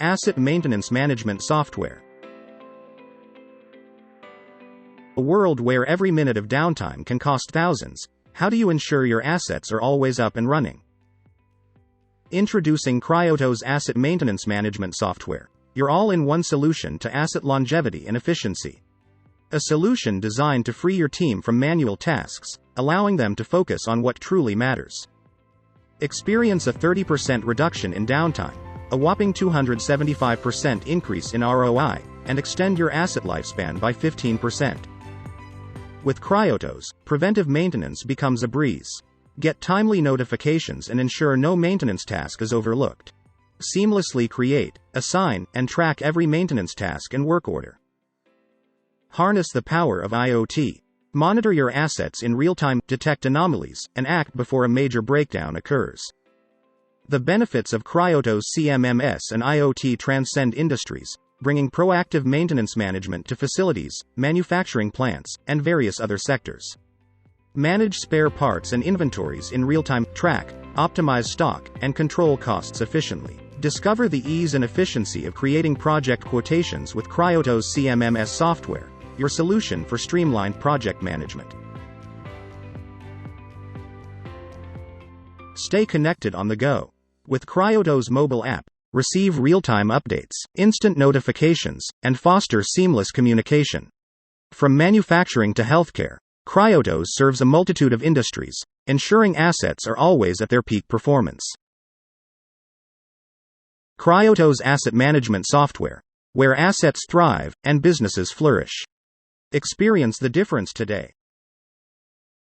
Asset maintenance management software. A world where every minute of downtime can cost thousands, how do you ensure your assets are always up and running? Introducing Cryotos Asset Maintenance Management Software, your all-in-one solution to asset longevity and efficiency. A solution designed to free your team from manual tasks, allowing them to focus on what truly matters. Experience a 30% reduction in downtime, a whopping 275% increase in ROI, and extend your asset lifespan by 15%. With Cryotos, preventive maintenance becomes a breeze. Get timely notifications and ensure no maintenance task is overlooked. Seamlessly create, assign, and track every maintenance task and work order. Harness the power of IoT. Monitor your assets in real time, detect anomalies, and act before a major breakdown occurs. The benefits of Cryotos CMMS and IoT transcend industries, bringing proactive maintenance management to facilities, manufacturing plants, and various other sectors. Manage spare parts and inventories in real time, track, optimize stock, and control costs efficiently. Discover the ease and efficiency of creating project quotations with Cryotos CMMS Software, your solution for streamlined project management. Stay connected on the go. With Cryotos mobile app, receive real-time updates, instant notifications, and foster seamless communication. From manufacturing to healthcare, Cryotos serves a multitude of industries, ensuring assets are always at their peak performance. Cryotos Asset Management Software, where assets thrive and businesses flourish. Experience the difference today.